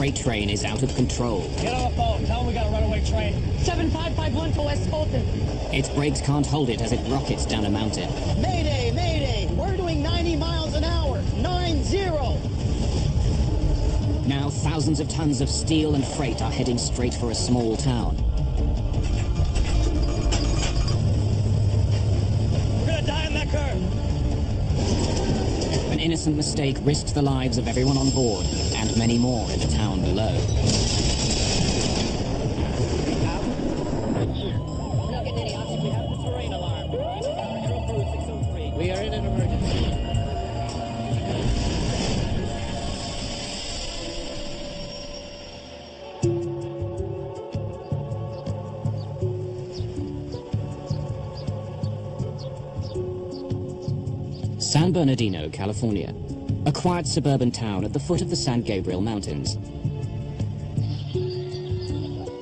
freight train is out of control. Get on the phone. Tell them we got a runaway train. 7551 to West Colton. Its brakes can't hold it as it rockets down a mountain. Mayday, Mayday! We're doing 90 miles an hour. 9-0. Now thousands of tons of steel and freight are heading straight for a small town. We're gonna die on that curve. An innocent mistake risked the lives of everyone on board and many more in the town below. We're not getting any oxygen. We have the terrain alarm. Control crew 603. We are in an emergency. San Bernardino, California, a quiet suburban town at the foot of the San Gabriel Mountains.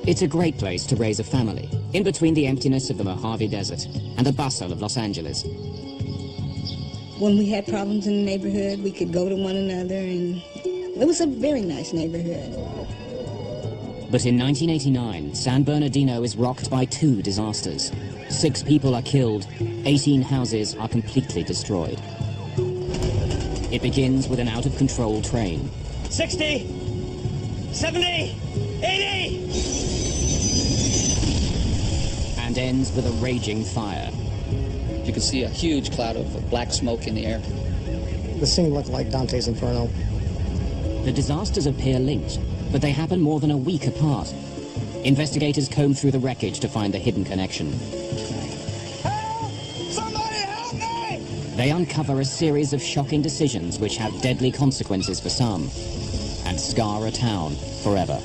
It's a great place to raise a family, in between the emptiness of the Mojave Desert and the bustle of Los Angeles. When we had problems in the neighborhood, we could go to one another, and it was a very nice neighborhood. But in 1989, San Bernardino is rocked by two disasters. 6 people are killed, 18 houses are completely destroyed. It begins with an out-of-control train. 60, 70, 80! And ends with a raging fire. You could see a huge cloud of black smoke in the air. The scene looked like Dante's Inferno. The disasters appear linked, but they happen more than a week apart. Investigators comb through the wreckage to find the hidden connection. They uncover a series of shocking decisions which have deadly consequences for some and scar a town forever.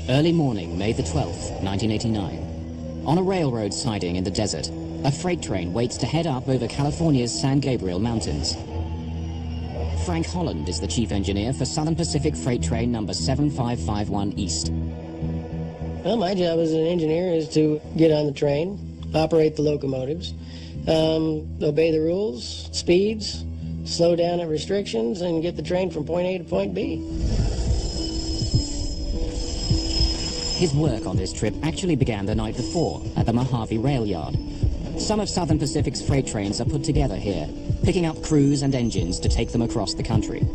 Early morning, May the 12th, 1989. On a railroad siding in the desert, a freight train waits to head up over California's San Gabriel Mountains. Frank Holland is the chief engineer for Southern Pacific Freight Train number 7551 East. Well, my job as an engineer is to get on the train, operate the locomotives, obey the rules, speeds, slow down at restrictions, and get the train from point A to point B. His work on this trip actually began the night before at the Mojave Rail Yard. Some of Southern Pacific's freight trains are put together here, picking up crews and engines to take them across the country.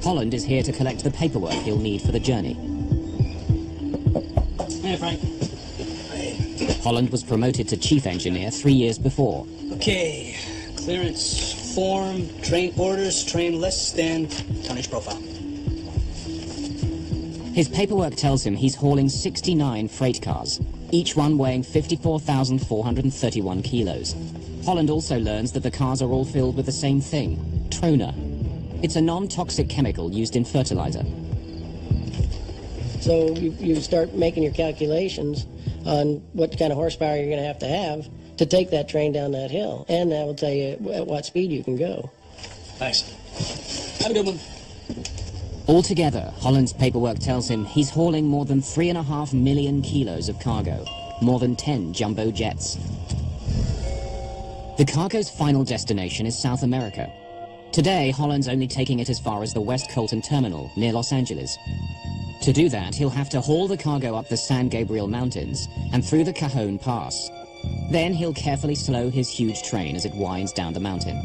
Holland is here to collect the paperwork he'll need for the journey. Hey, Frank. Holland was promoted to chief engineer 3 years before. Okay, clearance form, train orders, train list, and tonnage profile. His paperwork tells him he's hauling 69 freight cars, each one weighing 54,431 kilos. Holland also learns that the cars are all filled with the same thing, trona. It's a non-toxic chemical used in fertilizer. So you start making your calculations on what kind of horsepower you're going to have to take that train down that hill. And that will tell you at what speed you can go. Thanks. Have a good one. Altogether, Holland's paperwork tells him he's hauling more than 3.5 million kilos of cargo, more than 10 jumbo jets. The cargo's final destination is South America. Today, Holland's only taking it as far as the West Colton terminal near Los Angeles. To do that, he'll have to haul the cargo up the San Gabriel Mountains and through the Cajon Pass. Then he'll carefully slow his huge train as it winds down the mountain.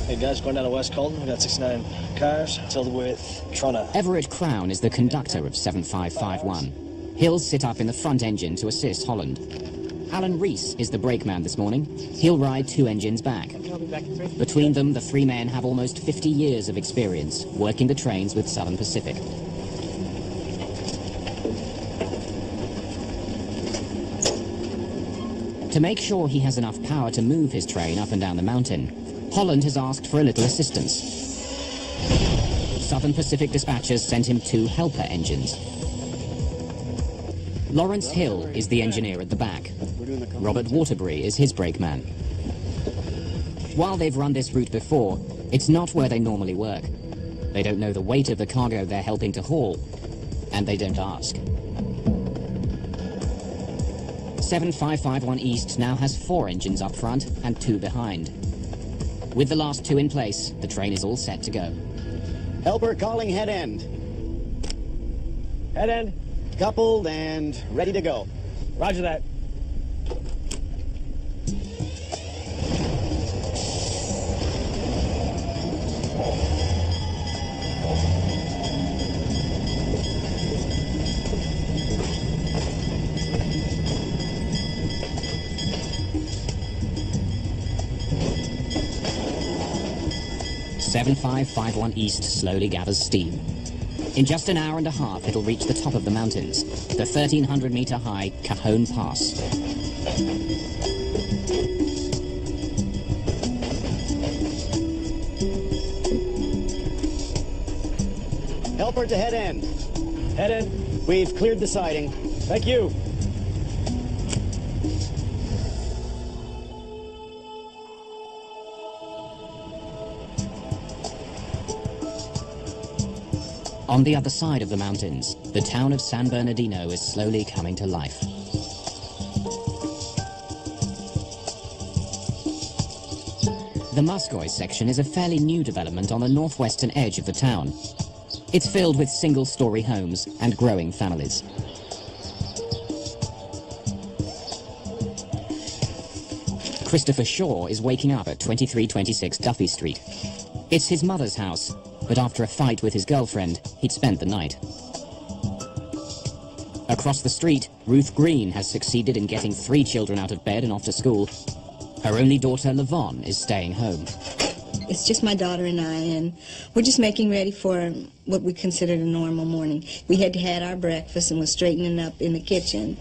Hey guys, going down to West Colton. We got 69 cars filled with trona. Everett Crown is the conductor of 7551. He'll sit up in the front engine to assist Holland. Alan Reese is the brakeman this morning. He'll ride 2 engines back. Between them, the 3 men have almost 50 years of experience working the trains with Southern Pacific. To make sure he has enough power to move his train up and down the mountain, Holland has asked for a little assistance. Southern Pacific dispatchers sent him 2 helper engines. Lawrence Hill is the engineer at the back. Robert Waterbury is his brakeman. While they've run this route before, it's not where they normally work. They don't know the weight of the cargo they're helping to haul, and they don't ask. 7551 East now has 4 engines up front and 2 behind. With the last 2 in place, the train is all set to go. Helper calling head end. Head end. Coupled and ready to go. Roger that. (7551 East) slowly gathers steam. In just an hour and a half, it'll reach the top of the mountains, the 1,300-meter-high Cajon Pass. Helper to head end. Head end. We've cleared the siding. Thank you. On the other side of the mountains, the town of San Bernardino is slowly coming to life. The Muscoy section is a fairly new development on the northwestern edge of the town. It's filled with single-story homes and growing families. Christopher Shaw is waking up at 2326 Duffy Street. It's his mother's house, but after a fight with his girlfriend, he'd spent the night. Across the street, Ruth Green has succeeded in getting 3 children out of bed and off to school. Her only daughter, Lavon, is staying home. It's just my daughter and I, and we're just making ready for what we considered a normal morning. We had had our breakfast and was straightening up in the kitchen.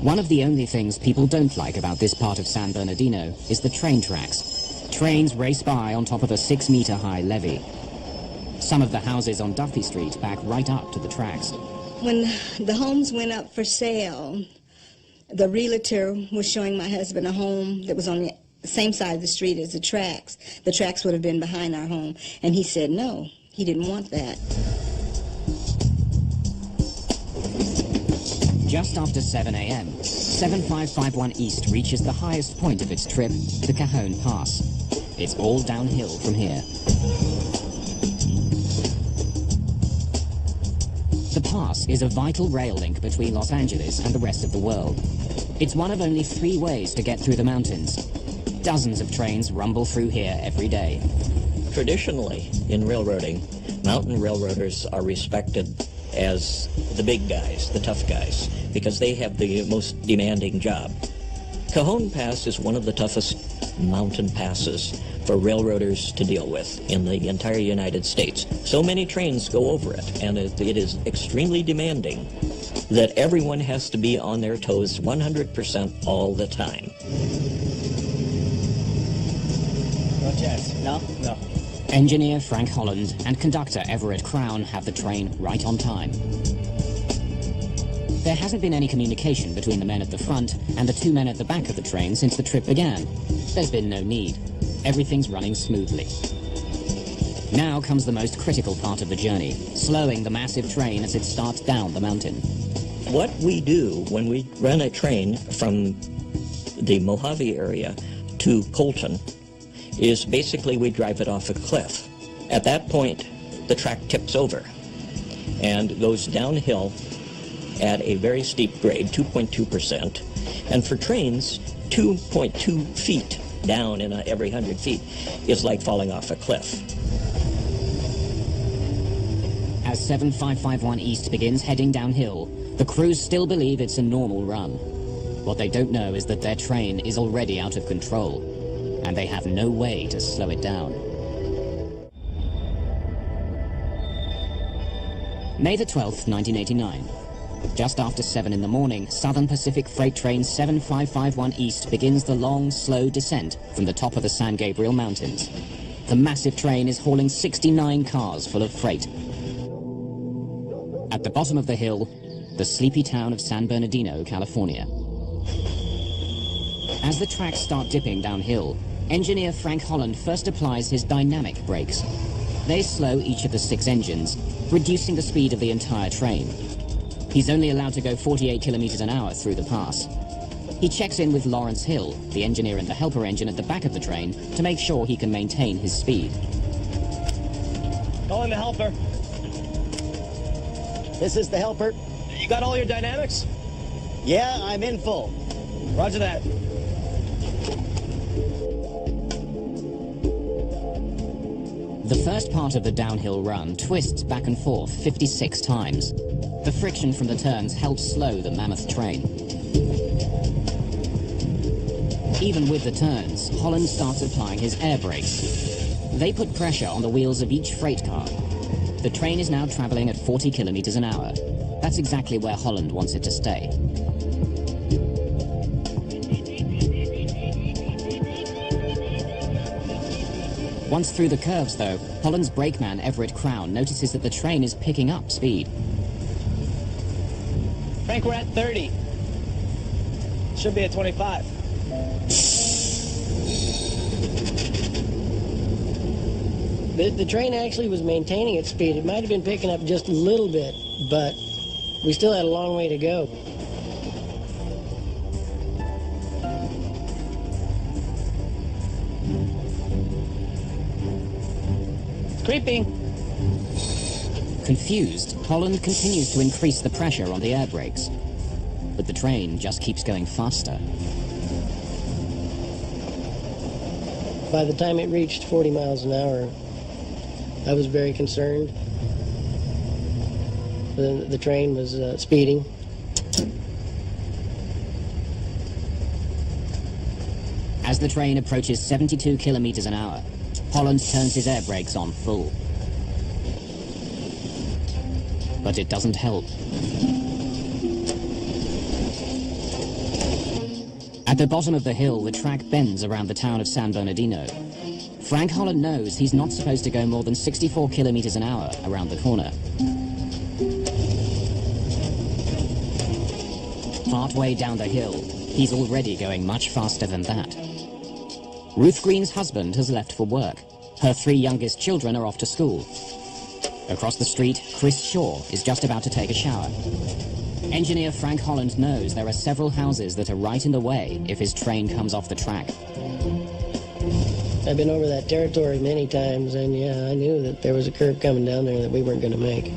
One of the only things people don't like about this part of San Bernardino is the train tracks. Trains race by on top of a 6-meter-high levee. Some of the houses on Duffy Street back right up to the tracks. When the homes went up for sale, the realtor was showing my husband a home that was on the same side of the street as the tracks. The tracks would have been behind our home, and he said no, he didn't want that. Just after 7 a.m., 7551 East reaches the highest point of its trip, the Cajon Pass. It's all downhill from here. The pass is a vital rail link between Los Angeles and the rest of the world. It's one of only 3 ways to get through the mountains. Dozens of trains rumble through here every day. Traditionally, in railroading, mountain railroaders are respected as the big guys, the tough guys, because they have the most demanding job. Cajon Pass is one of the toughest mountain passes for railroaders to deal with in the entire United States. So many trains go over it, and it is extremely demanding that everyone has to be on their toes 100% all the time. No chance. No? No. Engineer Frank Holland and conductor Everett Crown have the train right on time. There hasn't been any communication between the men at the front and the 2 men at the back of the train since the trip began. There's been no need. Everything's running smoothly. Now comes the most critical part of the journey, slowing the massive train as it starts down the mountain. What we do when we run a train from the Mojave area to Colton is basically we drive it off a cliff. At that point, the track tips over and goes downhill at a very steep grade, 2.2%. And for trains, 2.2 feet down in every 100 feet is like falling off a cliff. As 7551 East begins heading downhill, the crews still believe it's a normal run. What they don't know is that their train is already out of control, and they have no way to slow it down. May the 12th, 1989. Just after 7 in the morning, Southern Pacific Freight Train 7551 East begins the long, slow descent from the top of the San Gabriel Mountains. The massive train is hauling 69 cars full of freight. At the bottom of the hill, the sleepy town of San Bernardino, California. As the tracks start dipping downhill, engineer Frank Holland first applies his dynamic brakes. They slow each of the 6 engines, reducing the speed of the entire train. He's only allowed to go 48 kilometers an hour through the pass. He checks in with Lawrence Hill, the engineer in the helper engine at the back of the train, to make sure he can maintain his speed. Calling the helper. This is the helper. You got all your dynamics? Yeah, I'm in full. Roger that. The first part of the downhill run twists back and forth 56 times. The friction from the turns helps slow the mammoth train. Even with the turns, Holland starts applying his air brakes. They put pressure on the wheels of each freight car. The train is now traveling at 40 kilometers an hour. That's exactly where Holland wants it to stay. Once through the curves, though, Holland's brakeman Everett Crown notices that the train is picking up speed. Frank, we're at 30. Should be at 25. The train actually was maintaining its speed. It might have been picking up just a little bit, but we still had a long way to go. It's creeping. Confused, Holland continues to increase the pressure on the air brakes. But the train just keeps going faster. By the time it reached 40 miles an hour, I was very concerned. The train was speeding. As the train approaches 72 kilometers an hour, Holland turns his air brakes on full. But it doesn't help. At the bottom of the hill, the track bends around the town of San Bernardino. Frank Holland knows he's not supposed to go more than 64 kilometers an hour around the corner. Partway down the hill, he's already going much faster than that. Ruth Green's husband has left for work. Her 3 youngest children are off to school. Across the street, Chris Shaw is just about to take a shower. Engineer Frank Holland knows there are several houses that are right in the way if his train comes off the track. I've been over that territory many times, and yeah, I knew that there was a curve coming down there that we weren't going to make.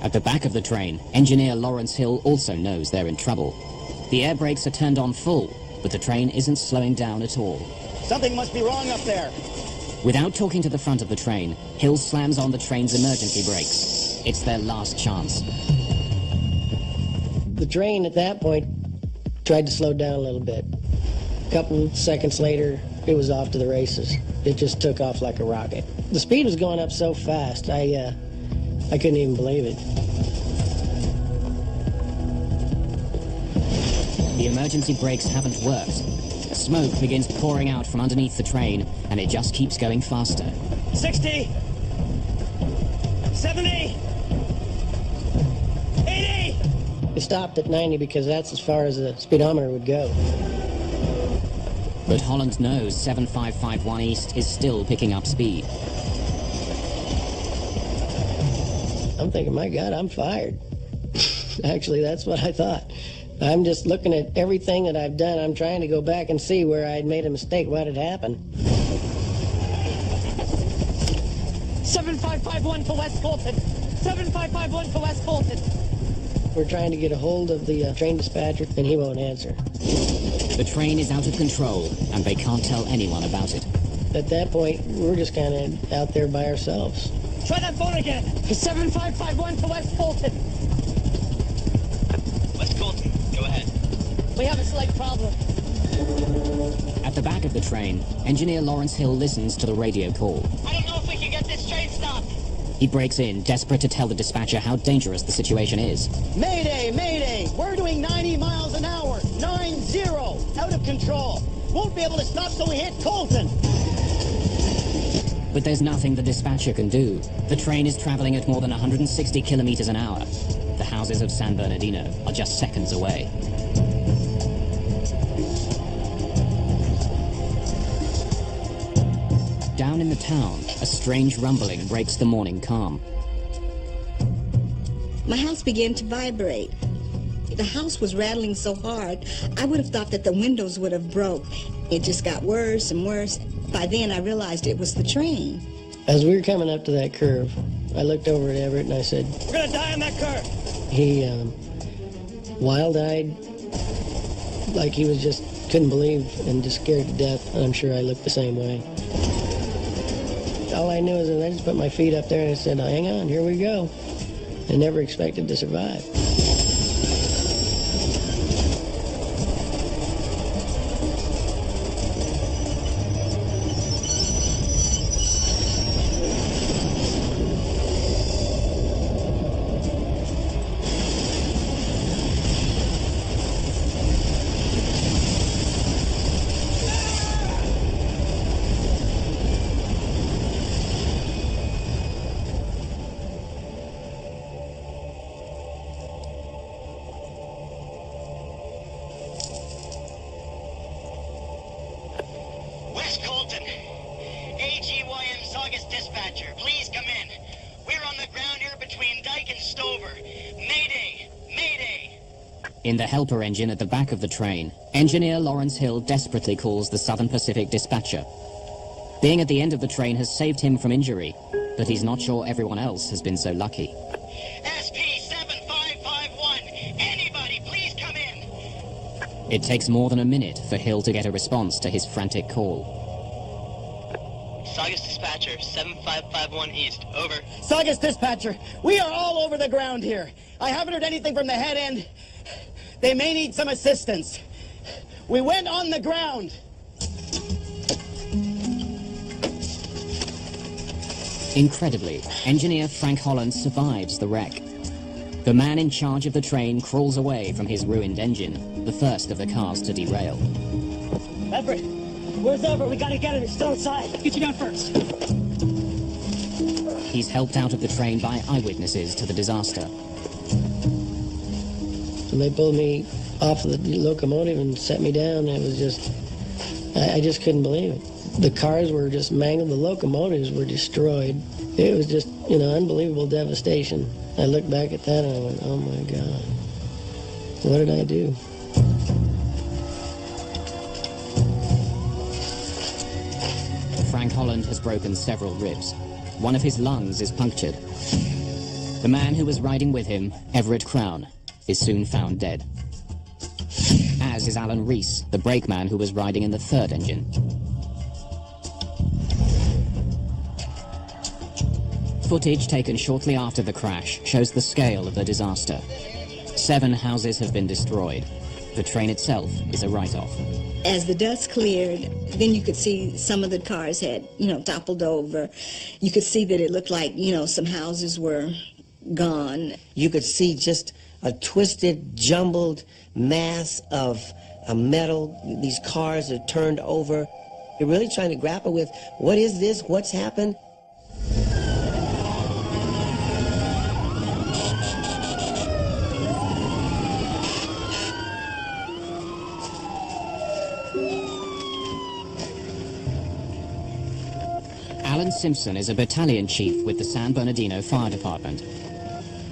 At the back of the train, engineer Lawrence Hill also knows they're in trouble. The air brakes are turned on full, but the train isn't slowing down at all. Something must be wrong up there. Without talking to the front of the train, Hill slams on the train's emergency brakes. It's their last chance. The train at that point tried to slow down a little bit. A couple seconds later, it was off to the races. It just took off like a rocket. The speed was going up so fast, I couldn't even believe it. The emergency brakes haven't worked. Smoke begins pouring out from underneath the train, and it just keeps going faster. 60. 70. 80. It stopped at 90 because that's as far as the speedometer would go. But Holland knows 7551 East is still picking up speed. I'm thinking, my God, I'm fired. Actually, that's what I thought. I'm just looking at everything that I've done. I'm trying to go back and see where I had made a mistake, what had happened. 7551 to West Colton. 7551 to West Colton. We're trying to get a hold of the train dispatcher, and he won't answer. The train is out of control, and they can't tell anyone about it. At that point, we're just kind of out there by ourselves. Try that phone again. 7551 to West Colton. West Colton, go ahead. We have a slight problem. At the back of the train, engineer Lawrence Hill listens to the radio call. I don't know if we can get this train stopped. He breaks in, desperate to tell the dispatcher how dangerous the situation is. Mayday, mayday! We're doing 90 miles an hour. 90! Out of control. Won't be able to stop till we hit Colton. But there's nothing the dispatcher can do. The train is traveling at more than 160 kilometers an hour. The houses of San Bernardino are just seconds away. Down in the town, a strange rumbling breaks the morning calm. my house began to vibrate. The house was rattling so hard, I would have thought that the windows would have broke. It just got worse and worse. By then, I realized it was the train. As we were coming up to that curve, I looked over at Everett and I said, We're gonna die on that curve. he wild-eyed, like he was just couldn't believe and just scared to death. And I'm sure I looked the same way. All I knew is that I just put my feet up there and I said, hang on, here we go. I never expected to survive. West Colton. AGYM Saugus dispatcher, please come in. We're on the ground here between Dyke and Stover. Mayday! Mayday! In the helper engine at the back of the train, engineer Lawrence Hill desperately calls the Southern Pacific dispatcher. Being at the end of the train has saved him from injury, but he's not sure everyone else has been so lucky. SP7551, anybody please come in. It takes more than a minute for Hill to get a response to his frantic call. Saugus dispatcher, 7551 East, over. Saugus dispatcher, we are all over the ground here. I haven't heard anything from the head end. They may need some assistance. We went on the ground. Incredibly, engineer Frank Holland survives the wreck. The man in charge of the train crawls away from his ruined engine, the first of the cars to derail. Everett, where's Everett? We gotta get him. He's still inside. Get you down first. He's helped out of the train by eyewitnesses to the disaster. And they pulled me off of the locomotive and set me down. It was just, I just couldn't believe it. The cars were just mangled. The locomotives were destroyed. It was just, unbelievable devastation. I looked back at that and I went, oh my God, what did I do? Frank Holland has broken several ribs. One of his lungs is punctured. The man who was riding with him, Everett Crown, is soon found dead. As is Alan Reese, the brakeman who was riding in the third engine. Footage taken shortly after the crash shows the scale of the disaster. 7 houses have been destroyed. The train itself is a write-off. As the dust cleared, then you could see some of the cars had, toppled over. You could see that it looked like, some houses were gone. You could see just a twisted, jumbled mass of metal. These cars are turned over. You're really trying to grapple with, what is this? What's happened? Alan Simpson is a battalion chief with the San Bernardino Fire Department.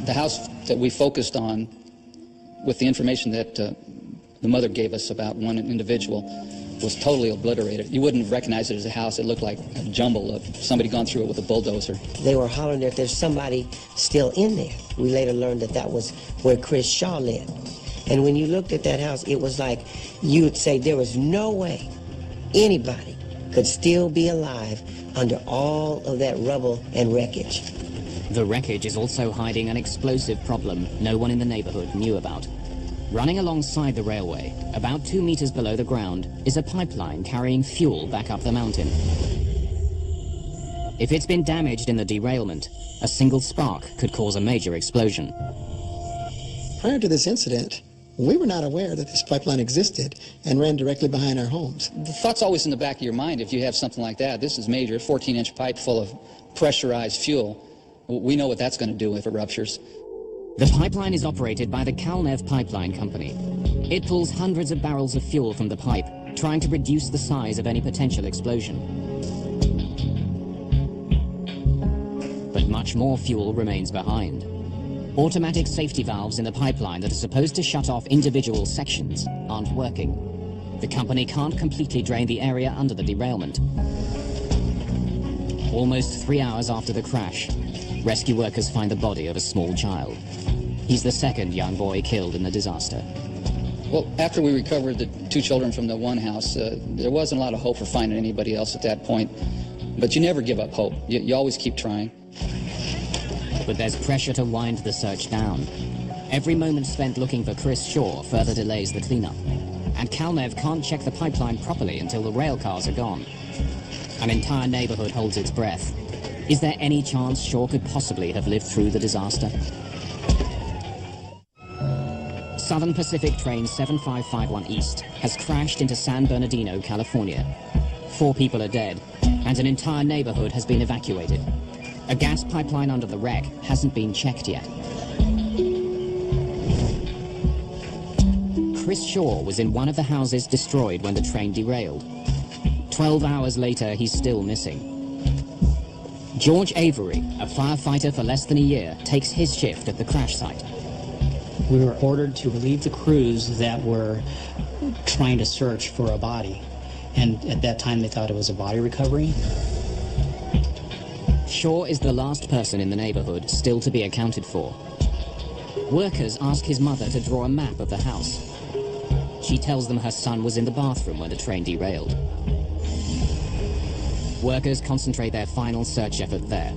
The house that we focused on, with the information that the mother gave us about one individual, was totally obliterated. You wouldn't recognize it as a house. It looked like a jumble of somebody gone through it with a bulldozer. They were hollering that there's somebody still in there. We later learned that that was where Chris Shaw lived. And when you looked at that house, it was like you would say there was no way anybody could still be alive under all of that rubble and wreckage. The wreckage is also hiding an explosive problem no one in the neighborhood knew about. Running alongside the railway, about 2 meters below the ground, is a pipeline carrying fuel back up the mountain. If it's been damaged in the derailment, a single spark could cause a major explosion. Prior to this incident, we were not aware that this pipeline existed and ran directly behind our homes. The thought's always in the back of your mind if you have something like that. This is major, 14-inch pipe full of pressurized fuel. We know what that's going to do if it ruptures. The pipeline is operated by the Kalnev Pipeline Company. It pulls hundreds of barrels of fuel from the pipe, trying to reduce the size of any potential explosion. But much more fuel remains behind. Automatic safety valves in the pipeline that are supposed to shut off individual sections aren't working. The company can't completely drain the area under the derailment. Almost 3 hours after the crash, rescue workers find the body of a small child. He's the second young boy killed in the disaster. Well, after we recovered the 2 children from the one house, there wasn't a lot of hope for finding anybody else at that point. But you never give up hope. You always keep trying. But there's pressure to wind the search down. Every moment spent looking for Chris Shaw further delays the cleanup. And Kalnev can't check the pipeline properly until the rail cars are gone. An entire neighborhood holds its breath. Is there any chance Shaw could possibly have lived through the disaster? Southern Pacific train 7551 East has crashed into San Bernardino, California. 4 people are dead, and an entire neighborhood has been evacuated. A gas pipeline under the wreck hasn't been checked yet. Chris Shaw was in one of the houses destroyed when the train derailed. 12 hours later, he's still missing. George Avery, a firefighter for less than a year, takes his shift at the crash site. We were ordered to relieve the crews that were trying to search for a body. And at that time, they thought it was a body recovery. Shaw is the last person in the neighborhood still to be accounted for. Workers ask his mother to draw a map of the house. She tells them her son was in the bathroom when the train derailed. Workers concentrate their final search effort there.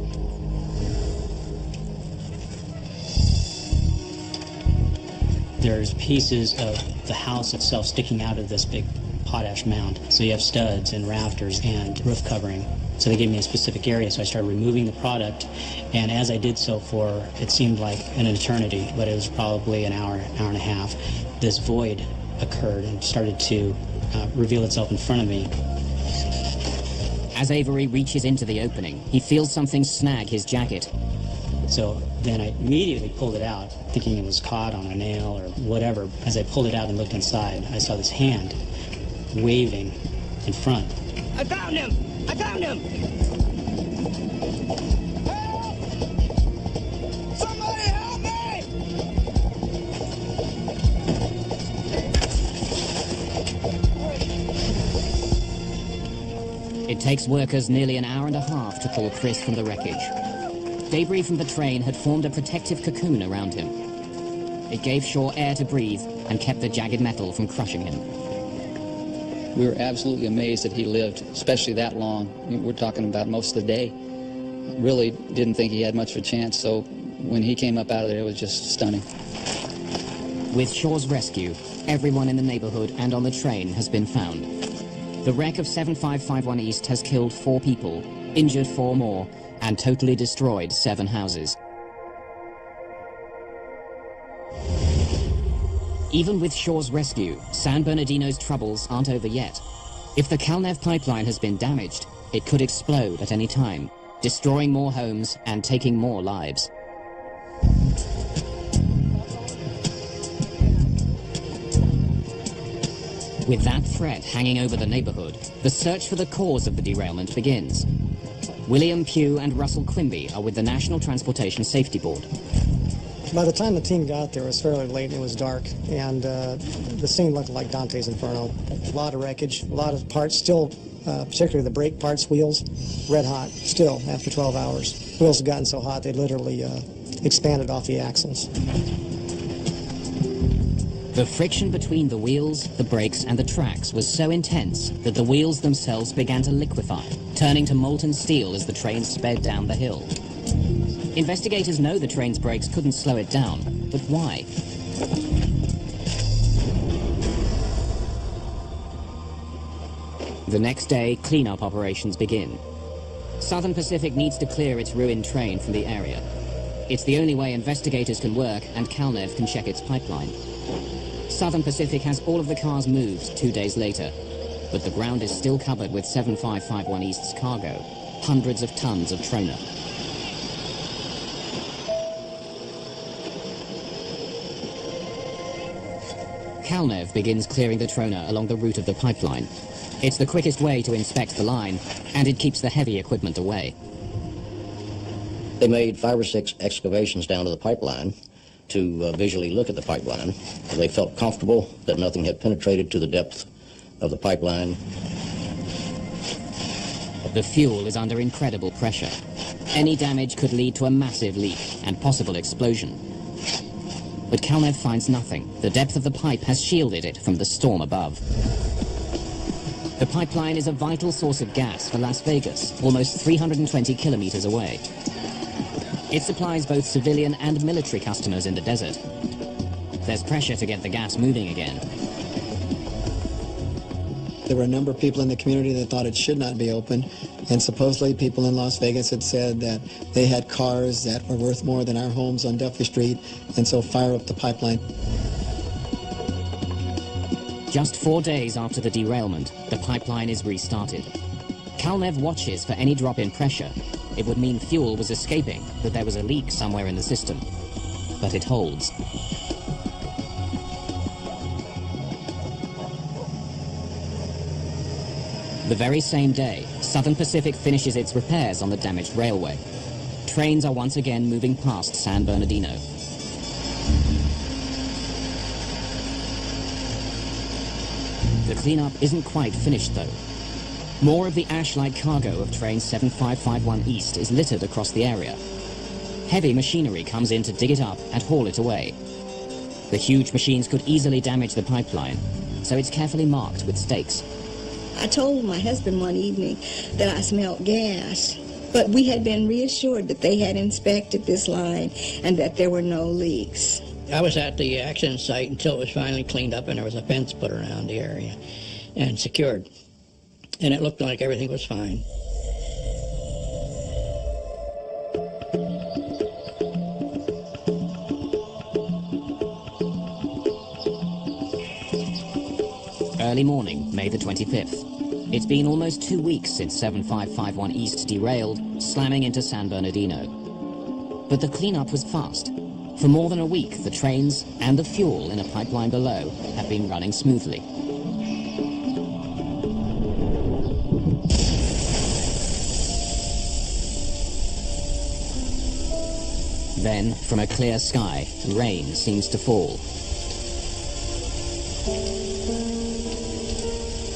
There's pieces of the house itself sticking out of this big potash mound. So you have studs and rafters and roof covering. So they gave me a specific area, so I started removing the product. And as I did so for, it seemed like an eternity, but it was probably an hour, hour and a half, this void occurred and started to reveal itself in front of me. As Avery reaches into the opening, he feels something snag his jacket. So then I immediately pulled it out, thinking it was caught on a nail or whatever. As I pulled it out and looked inside, I saw this hand waving in front. I found him! I found him! Help! Somebody help me! It takes workers nearly an hour and a half to pull Chris from the wreckage. Debris from the train had formed a protective cocoon around him. It gave Shaw air to breathe and kept the jagged metal from crushing him. We were absolutely amazed that he lived, especially that long. We're talking about most of the day. Really didn't think he had much of a chance, so when he came up out of there, it was just stunning. With Shaw's rescue, everyone in the neighborhood and on the train has been found. The wreck of 7551 East has killed 4 people, injured 4 more, and totally destroyed 7 houses. Even with Shaw's rescue, San Bernardino's troubles aren't over yet. If the Kalnev pipeline has been damaged, it could explode at any time, destroying more homes and taking more lives. With that threat hanging over the neighborhood, the search for the cause of the derailment begins. William Pugh and Russell Quimby are with the National Transportation Safety Board. By the time the team got there, it was fairly late and it was dark, and the scene looked like Dante's Inferno. A lot of wreckage, a lot of parts still, particularly the brake parts, wheels, red hot, still after 12 hours. Wheels had gotten so hot they literally expanded off the axles. The friction between the wheels, the brakes, and the tracks was so intense that the wheels themselves began to liquefy, turning to molten steel as the train sped down the hill. Investigators know the train's brakes couldn't slow it down, but why? The next day, cleanup operations begin. Southern Pacific needs to clear its ruined train from the area. It's the only way investigators can work and Kalnev can check its pipeline. Southern Pacific has all of the cars moved 2 days later, but the ground is still covered with 7551 East's cargo, hundreds of tons of trona. Kalnev begins clearing the trona along the route of the pipeline. It's the quickest way to inspect the line, and it keeps the heavy equipment away. They made 5 or 6 excavations down to the pipeline, to visually look at the pipeline. They felt comfortable that nothing had penetrated to the depth of the pipeline. The fuel is under incredible pressure. Any damage could lead to a massive leak and possible explosion. But Kalnev finds nothing. The depth of the pipe has shielded it from the storm above. The pipeline is a vital source of gas for Las Vegas, almost 320 kilometers away. It supplies both civilian and military customers in the desert. There's pressure to get the gas moving again. There were a number of people in the community that thought it should not be open, and supposedly people in Las Vegas had said that they had cars that were worth more than our homes on Duffy Street, and so fire up the pipeline. Just 4 days after the derailment, the pipeline is restarted. Kalnev watches for any drop in pressure. It would mean fuel was escaping, that there was a leak somewhere in the system. But it holds. The very same day, Southern Pacific finishes its repairs on the damaged railway. Trains are once again moving past San Bernardino. The cleanup isn't quite finished, though. More of the ash-like cargo of train 7551 East is littered across the area. Heavy machinery comes in to dig it up and haul it away. The huge machines could easily damage the pipeline, so it's carefully marked with stakes. I told my husband one evening that I smelled gas, but we had been reassured that they had inspected this line and that there were no leaks. I was at the accident site until it was finally cleaned up and there was a fence put around the area and secured. And it looked like everything was fine. Early morning, May the 25th. It's been almost 2 weeks since 7551 East derailed, slamming into San Bernardino. But the cleanup was fast. For more than a week, the trains and the fuel in a pipeline below have been running smoothly. Then, from a clear sky, rain seems to fall.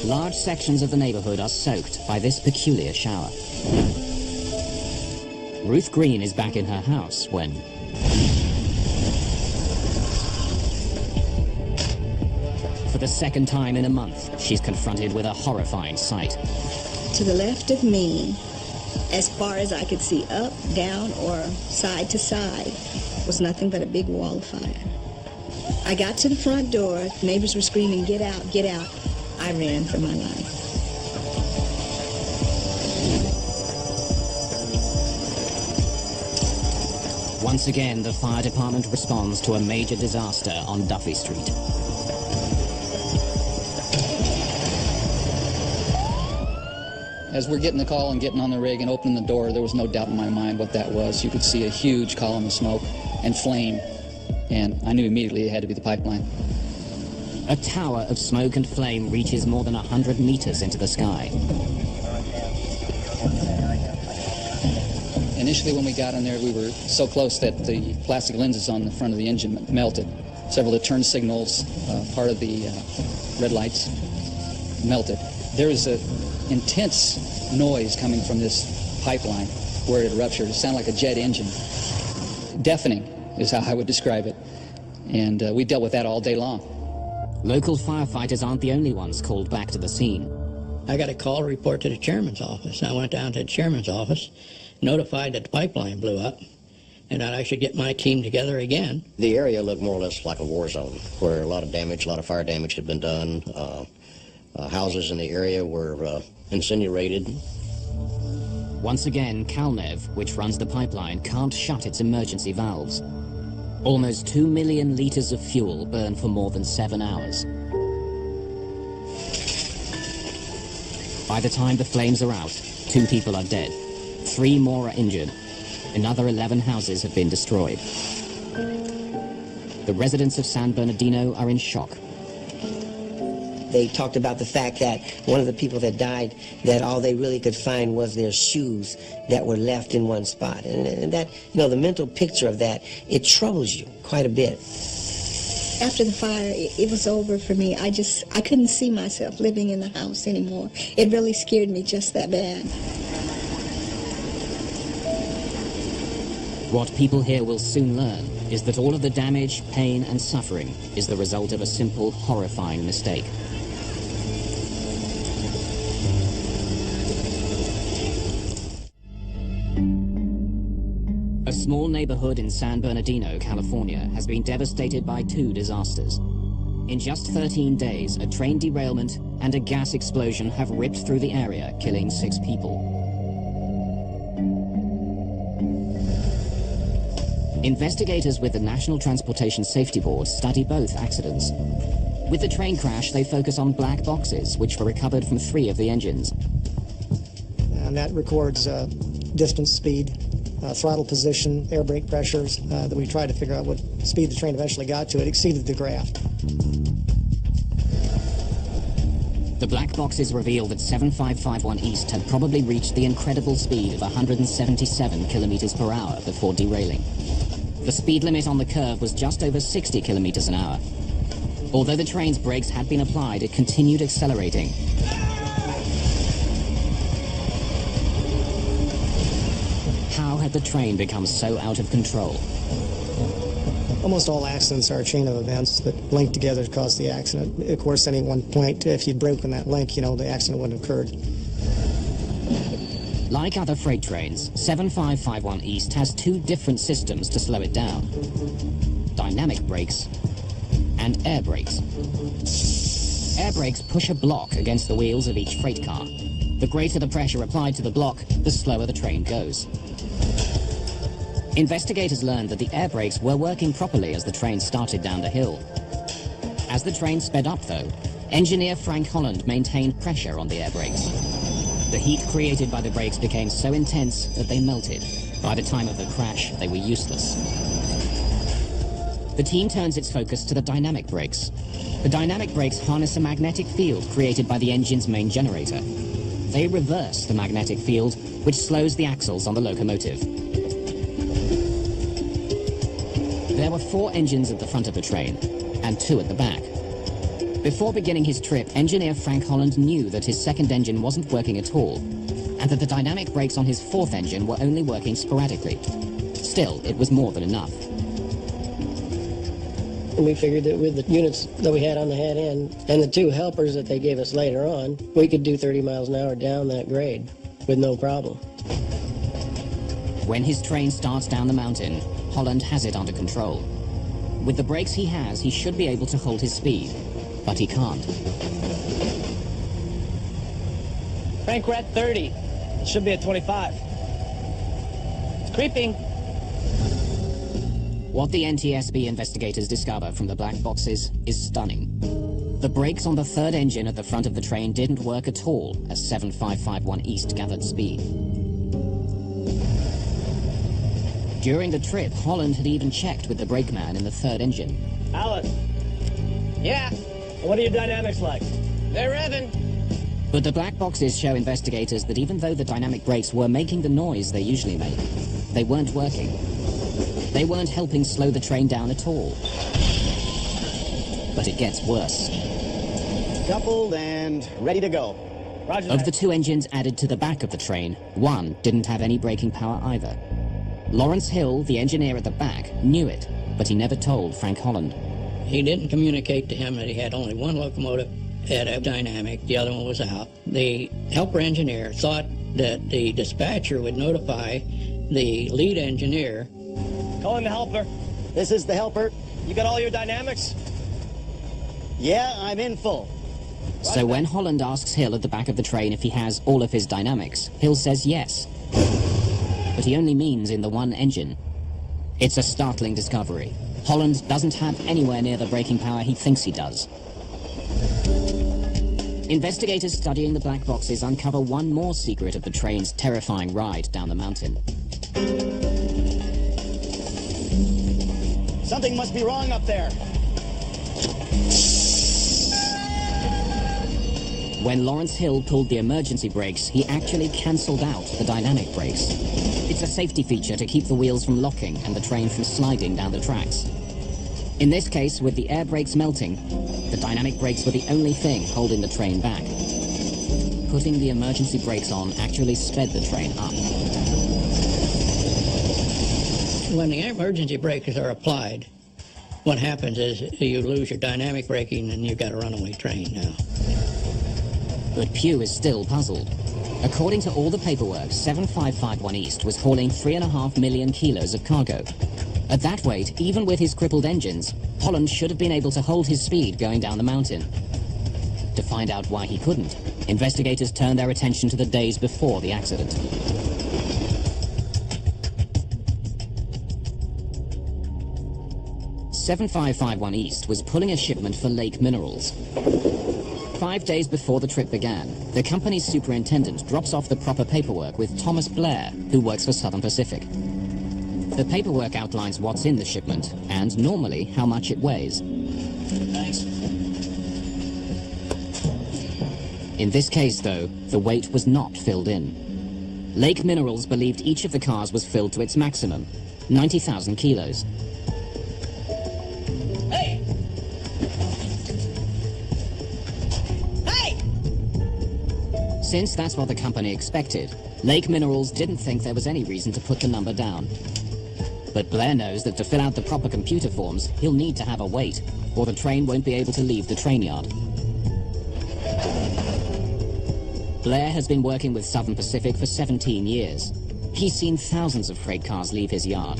Large sections of the neighborhood are soaked by this peculiar shower. Ruth Green is back in her house when... For the second time in a month, she's confronted with a horrifying sight. To the left of me, as far as I could see up, down, or side to side, was nothing but a big wall of fire. I got to the front door, neighbors were screaming, "Get out, get out." I ran for my life. Once again, the fire department responds to a major disaster on Duffy Street. As we're getting the call and getting on the rig and opening the door, there was no doubt in my mind what that was. You could see a huge column of smoke and flame, and I knew immediately it had to be the pipeline. A tower of smoke and flame reaches more than 100 meters into the sky. Initially, when we got in there, we were so close that the plastic lenses on the front of the engine melted. Several of the turn signals, part of the red lights, melted. There was an intense noise coming from this pipeline where it ruptured. It sounded like a jet engine. Deafening is how I would describe it. And we dealt with that all day long. Local firefighters aren't the only ones called back to the scene. I got a call to report to the chairman's office. I went down to the chairman's office, notified that the pipeline blew up, and that I should get my team together again. The area looked more or less like a war zone, where a lot of damage, a lot of fire damage had been done. Houses in the area were incinerated. Once again, Kalnev, which runs the pipeline, can't shut its emergency valves. Almost 2 million liters of fuel burn for more than 7 hours. By the time the flames are out, 2 people are dead. 3 more are injured. Another 11 houses have been destroyed. The residents of San Bernardino are in shock. They talked about the fact that one of the people that died, that all they really could find was their shoes that were left in one spot. And that, you know, the mental picture of that, it troubles you quite a bit. After the fire, it was over for me. I couldn't see myself living in the house anymore. It really scared me just that bad. What people here will soon learn is that all of the damage, pain, and suffering is the result of a simple, horrifying mistake. A small neighborhood in San Bernardino, California, has been devastated by two disasters. In just 13 days, a train derailment and a gas explosion have ripped through the area, killing 6 people. Investigators with the National Transportation Safety Board study both accidents. With the train crash, they focus on black boxes, which were recovered from 3 of the engines. And that records distance, speed, throttle position, air brake pressures, that we tried to figure out what speed the train eventually got to. It exceeded the graph. The black boxes reveal that 7551 East had probably reached the incredible speed of 177 kilometers per hour before derailing. The speed limit on the curve was just over 60 kilometers an hour. Although the train's brakes had been applied, it continued accelerating. How had the train become so out of control? Almost all accidents are a chain of events that link together to cause the accident. Of course, at any one point, if you'd broken that link, you know, the accident wouldn't have occurred. Like other freight trains, 7551 East has 2 different systems to slow it down: dynamic brakes and air brakes. Air brakes push a block against the wheels of each freight car. The greater the pressure applied to the block, the slower the train goes. Investigators learned that the air brakes were working properly as the train started down the hill. As the train sped up, though, engineer Frank Holland maintained pressure on the air brakes. The heat created by the brakes became so intense that they melted. By the time of the crash, they were useless. The team turns its focus to the dynamic brakes. The dynamic brakes harness a magnetic field created by the engine's main generator. They reverse the magnetic field, which slows the axles on the locomotive. There were 4 engines at the front of the train, and 2 at the back. Before beginning his trip, engineer Frank Holland knew that his second engine wasn't working at all, and that the dynamic brakes on his 4th engine were only working sporadically. Still, it was more than enough. And we figured that with the units that we had on the head end and the 2 helpers that they gave us later on, we could do 30 miles an hour down that grade with no problem. When his train starts down the mountain, Holland has it under control. With the brakes he has, he should be able to hold his speed, but he can't. Frank, we're at 30. It should be at 25. It's creeping. What the NTSB investigators discover from the black boxes is stunning. The brakes on the 3rd engine at the front of the train didn't work at all as 7551 East gathered speed. During the trip, Holland had even checked with the brakeman in the 3rd engine. Alan. Yeah? What are your dynamics like? They're revving. But the black boxes show investigators that even though the dynamic brakes were making the noise they usually make, they weren't working. They weren't helping slow the train down at all. But it gets worse. Coupled and ready to go. Roger Of that. the 2 engines added to the back of the train, 1 didn't have any braking power either. Lawrence Hill, the engineer at the back, knew it, but he never told Frank Holland. He didn't communicate to him that he had only 1 locomotive had a dynamic, the other one was out. The helper engineer thought that the dispatcher would notify the lead engineer. Call in the helper. This is the helper. You got all your dynamics? Yeah, I'm in full. So when Holland asks Hill at the back of the train if he has all of his dynamics, Hill says yes. But he only means in the 1 engine. It's a startling discovery. Holland doesn't have anywhere near the braking power he thinks he does. Investigators studying the black boxes uncover one more secret of the train's terrifying ride down the mountain. Something must be wrong up there. When Lawrence Hill pulled the emergency brakes, he actually cancelled out the dynamic brakes. It's a safety feature to keep the wheels from locking and the train from sliding down the tracks. In this case, with the air brakes melting, the dynamic brakes were the only thing holding the train back. Putting the emergency brakes on actually sped the train up. When the emergency brakes are applied, what happens is you lose your dynamic braking and you've got a runaway train now. But Pugh is still puzzled. According to all the paperwork, 7551 East was hauling 3.5 million kilos of cargo. At that weight, even with his crippled engines, Holland should have been able to hold his speed going down the mountain. To find out why he couldn't, investigators turned their attention to the days before the accident. .7551 East was pulling a shipment for Lake Minerals. 5 days before the trip began, the company's superintendent drops off the proper paperwork with Thomas Blair, who works for Southern Pacific. The paperwork outlines what's in the shipment and, normally, how much it weighs. Thanks. In this case, though, the weight was not filled in. Lake Minerals believed each of the cars was filled to its maximum, 90,000 kilos. Hey! Hey! Since that's what the company expected, Lake Minerals didn't think there was any reason to put the number down. But Blair knows that to fill out the proper computer forms, he'll need to have a weight, or the train won't be able to leave the train yard. Blair has been working with Southern Pacific for 17 years. He's seen thousands of freight cars leave his yard.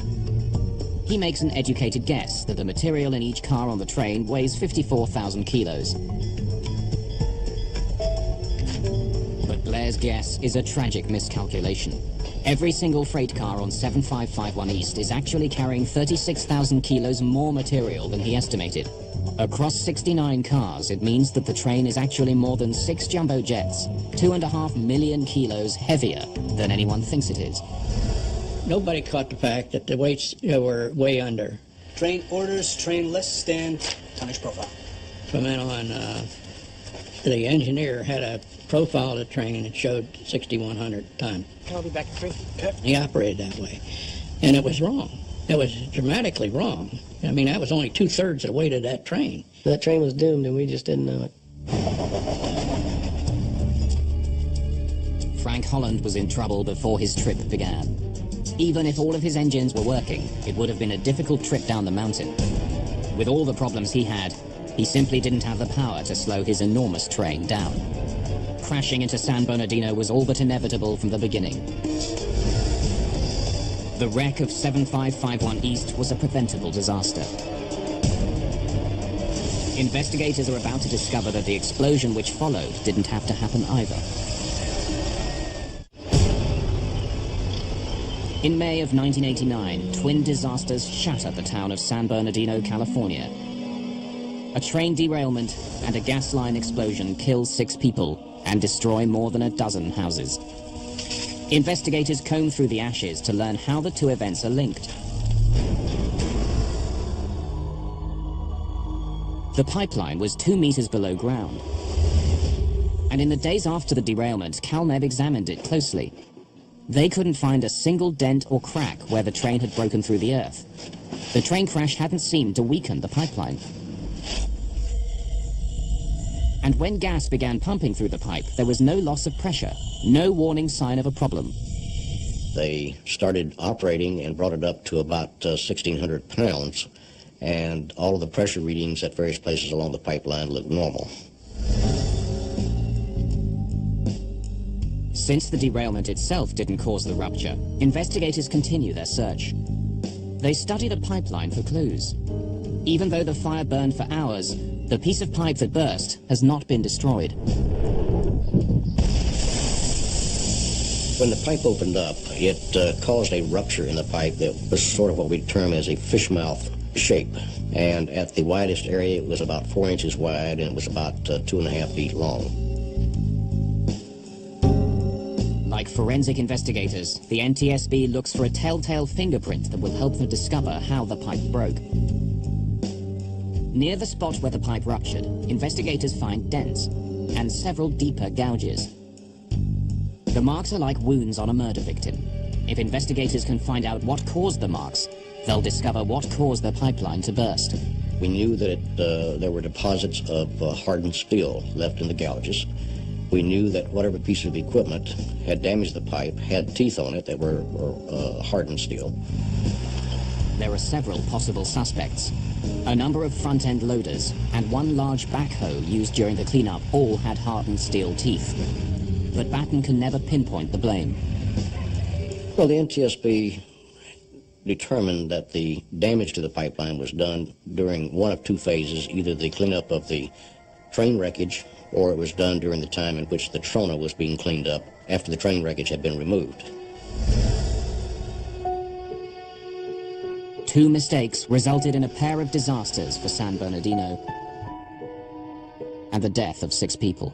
He makes an educated guess that the material in each car on the train weighs 54,000 kilos. But Blair's guess is a tragic miscalculation. Every single freight car on 7551 East is actually carrying 36,000 kilos more material than he estimated. Across 69 cars, it means that the train is actually more than 6 jumbo jets, 2.5 million kilos heavier than anyone thinks it is. Nobody caught the fact that the weights were way under. Train orders, train list, and tonnage profile. From then on, the engineer had a profile of the train that showed 6,100 ton. I'll be back in 3. Okay. He operated that way. And it was wrong. It was dramatically wrong. I mean, that was only 2/3 the weight of that train. That train was doomed and we just didn't know it. Frank Holland was in trouble before his trip began. Even if all of his engines were working, it would have been a difficult trip down the mountain. With all the problems he had, he simply didn't have the power to slow his enormous train down. Crashing into San Bernardino was all but inevitable from the beginning. The wreck of 7551 East was a preventable disaster. Investigators are about to discover that the explosion which followed didn't have to happen either. In May of 1989, twin disasters shatter the town of San Bernardino, California. A train derailment and a gas line explosion kill 6 people and destroy more than a dozen houses. Investigators comb through the ashes to learn how the two events are linked. The pipeline was 2 meters below ground. And in the days after the derailment, CalNeb examined it closely. They couldn't find a single dent or crack where the train had broken through the earth. The train crash hadn't seemed to weaken the pipeline. And when gas began pumping through the pipe, there was no loss of pressure, no warning sign of a problem. They started operating and brought it up to about 1,600 pounds, and all of the pressure readings at various places along the pipeline looked normal. Since the derailment itself didn't cause the rupture, investigators continue their search. They study the pipeline for clues. Even though the fire burned for hours, the piece of pipe that burst has not been destroyed. When the pipe opened up, it caused a rupture in the pipe that was sort of what we term as a fish mouth shape. And at the widest area, it was about 4 inches wide, and it was about 2.5 feet long. Like forensic investigators, the NTSB looks for a telltale fingerprint that will help them discover how the pipe broke. Near the spot where the pipe ruptured, investigators find dents. and several deeper gouges. The marks are like wounds on a murder victim. If investigators can find out what caused the marks, they'll discover what caused the pipeline to burst. We knew that there were deposits of hardened steel left in the gouges. We knew that whatever piece of equipment had damaged the pipe had teeth on it that were hardened steel. There are several possible suspects. A number of front-end loaders and one large backhoe used during the cleanup all had hardened steel teeth. But Batten can never pinpoint the blame. Well, the NTSB determined that the damage to the pipeline was done during one of two phases, either the cleanup of the train wreckage or it was done during the time in which the trona was being cleaned up after the train wreckage had been removed. Two mistakes resulted in a pair of disasters for San Bernardino and the death of 6 people.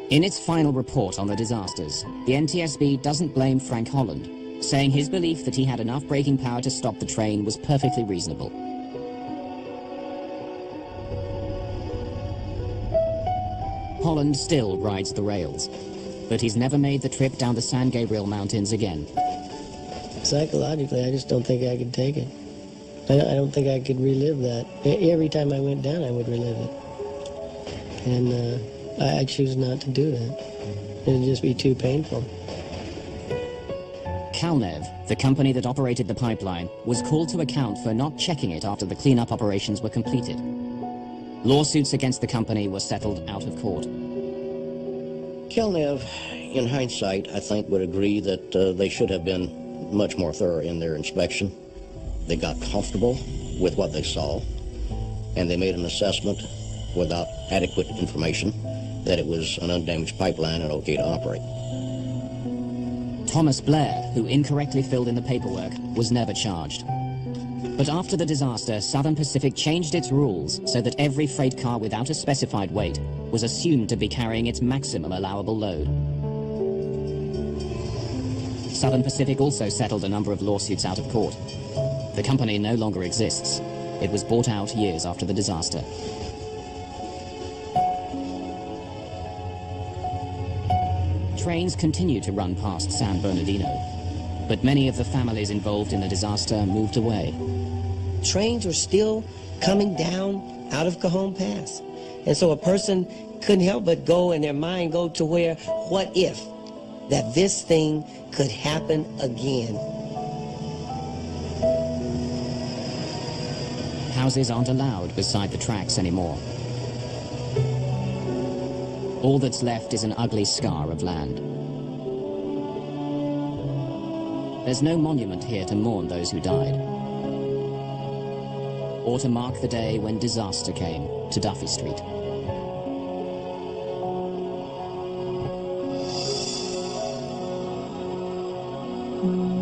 In its final report on the disasters, the NTSB doesn't blame Frank Holland, saying his belief that he had enough braking power to stop the train was perfectly reasonable. Holland still rides the rails, but he's never made the trip down the San Gabriel Mountains again. Psychologically, I just don't think I could take it. I don't think I could relive that. Every time I went down, I would relive it. And I choose not to do that. It'd just be too painful. Calnev, the company that operated the pipeline, was called to account for not checking it after the cleanup operations were completed. Lawsuits against the company were settled out of court. Calnev, in hindsight, I think would agree that they should have been much more thorough in their inspection. They got comfortable with what they saw, and they made an assessment without adequate information that it was an undamaged pipeline and okay to operate. Thomas Blair, who incorrectly filled in the paperwork, was never charged. But after the disaster, Southern Pacific changed its rules so that every freight car without a specified weight was assumed to be carrying its maximum allowable load. Southern Pacific also settled a number of lawsuits out of court. The company no longer exists. It was bought out years after the disaster. Trains continue to run past San Bernardino, but many of the families involved in the disaster moved away. Trains were still coming down out of Cajon Pass. And so a person couldn't help but go in their mind go to where, what if that this thing could happen again? Houses aren't allowed beside the tracks anymore. All that's left is an ugly scar of land. There's no monument here to mourn those who died, or to mark the day when disaster came to Duffy Street. Mm-hmm.